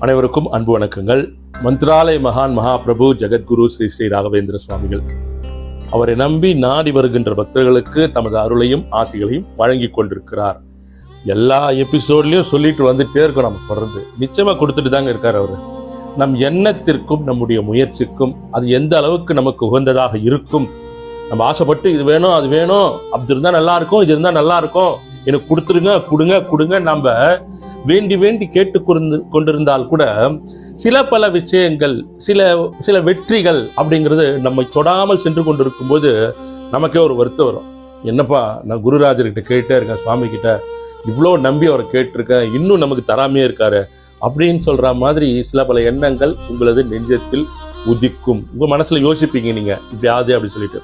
அனைவருக்கும் அன்பு வணக்கங்கள். மந்த்ராலய மகான் மகாபிரபு ஜெகத்குரு ஸ்ரீ ஸ்ரீ ராகவேந்திர சுவாமிகள் அவரை நம்பி நாடி வருகின்ற பக்தர்களுக்கு தமது அருளையும் ஆசிகளையும் வழங்கி கொண்டிருக்கிறார். எல்லா எபிசோட்லையும் சொல்லிட்டு வந்துட்டே இருக்கோம். நம்ம தொடர்ந்து நிச்சயமாக கொடுத்துட்டு தாங்க இருக்கார் அவர். நம் எண்ணத்திற்கும் நம்முடைய முயற்சிக்கும் அது எந்த அளவுக்கு நமக்கு உகந்ததாக இருக்கும். நம்ம ஆசைப்பட்டு இது வேணும் அது வேணும், அப்படி இருந்தால் நல்லா இருக்கும், இது இருந்தால் நல்லா இருக்கும், எனக்கு கொடுங்க நம்ம வேண்டி வேண்டி கேட்டு கொண்டிருந்தால் கூட சில பல விஷயங்கள் சில வெற்றிகள் அப்படிங்கிறது நம்மை தொடாமல் சென்று கொண்டிருக்கும் போது நமக்கே ஒரு வருத்தம் வரும். என்னப்பா, நான் குருராஜர்கிட்ட கேட்டே இருக்கேன், சுவாமி கிட்ட இவ்வளோ நம்பி அவரை கேட்டிருக்கேன், இன்னும் நமக்கு தராமையே இருக்காரு அப்படின்னு சொல்ற மாதிரி சில பல எண்ணங்கள் உங்களது நெஞ்சத்தில் உதிக்கும். உங்க மனசுல யோசிப்பீங்க நீங்க இப்படி ஆகுது அப்படின்னு சொல்லிட்டு.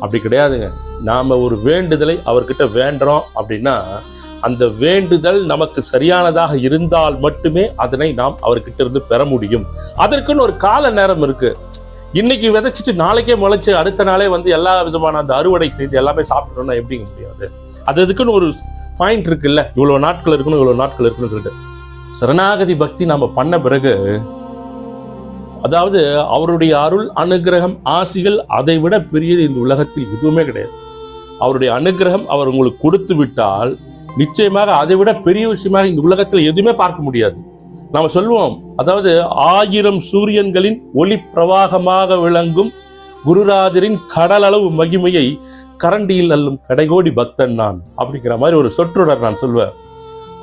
அப்படி கிடையாதுங்க. நாம ஒரு வேண்டுதலை அவர்கிட்ட வேண்டுறோம் அப்படின்னா அந்த வேண்டுதல் நமக்கு சரியானதாக இருந்தால் மட்டுமே அதனை நாம் அவர்கிட்ட இருந்து பெற முடியும். அதற்குன்னு ஒரு கால நேரம் இருக்கு. இன்னைக்கு விதைச்சிட்டு நாளைக்கே முளைச்சு அடுத்த நாளே எல்லா விதமான அந்த அறுவடை செய்து எல்லாமே சாப்பிடணும்னா எப்படிங்க முடியாது? அதுக்குன்னு ஒரு பாயிண்ட் இருக்குல்ல, இவ்வளவு நாட்கள் இருக்கணும் இவ்வளவு நாட்கள் இருக்கணும் சொல்லிட்டு. சரணாகதி பக்தி நாம பண்ண பிறகு, அதாவது அவருடைய அருள் அனுகிரகம் ஆசிகள் அதை விட பெரியது இந்த உலகத்தில் எதுவுமே கிடையாது. அவருடைய அனுகிரகம் அவர் உங்களுக்கு கொடுத்து விட்டால் நிச்சயமாக அதை விட பெரிய விஷயமாக இந்த உலகத்தில் எதுவுமே பார்க்க முடியாது. நாம சொல்லுவோம், அதாவது 1000 சூரியன்களின் ஒளி பிரவாகமாக விளங்கும் குருராஜரின் கடல் அளவு மகிமையை கரண்டியில் அள்ளும் கடைகோடி பக்தன் நான் அப்படிங்கிற மாதிரி ஒரு சொற்றொடர் நான் சொல்வேன்.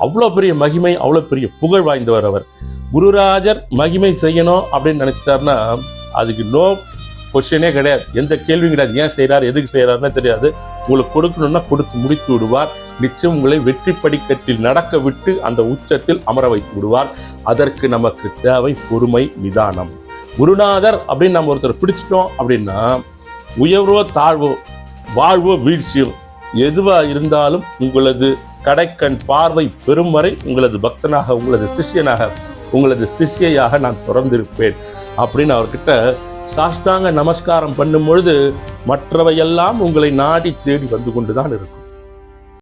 அவ்வளோ பெரிய மகிமை, அவ்வளோ பெரிய புகழ் வாய்ந்தவர் அவர். குருராஜர் மகிமை செய்யணும் அப்படின்னு நினைச்சிட்டாருன்னா அதுக்கு நோ கொஸ்டினே கிடையாது, எந்த கேள்வியும் கிடையாது. ஏன் செய்யறாரு, எதுக்கு செய்யறாருன்னு தெரியாது. உங்களுக்கு கொடுக்கணும்னா கொடுத்து முடித்து விடுவார். நிச்சயம் உங்களை வெற்றி படிக்கட்டில் நடக்க விட்டு அந்த உச்சத்தில் அமர வைத்து விடுவார். அதற்கு நமக்கு தேவை பொறுமை, நிதானம். குருநாதர் அப்படின்னு நம்ம ஒருத்தர் பிடிச்சிட்டோம் அப்படின்னா உயர்வோ தாழ்வோ வாழ்வோ வீழ்ச்சியோ எதுவா இருந்தாலும் உங்களது கடைக்கண் பார்வை பெறும் வரை உங்களது பக்தனாக, உங்களது சிஷ்யனாக, உங்களது சிஷ்யையாக நான் தொடர்ந்திருப்பேன் அப்படின்னு அவர்கிட்ட சாஷ்டாங்க நமஸ்காரம் பண்ணும் பொழுது மற்றவையெல்லாம் உங்களை நாடி தேடி வந்து கொண்டுதான் இருக்கும்.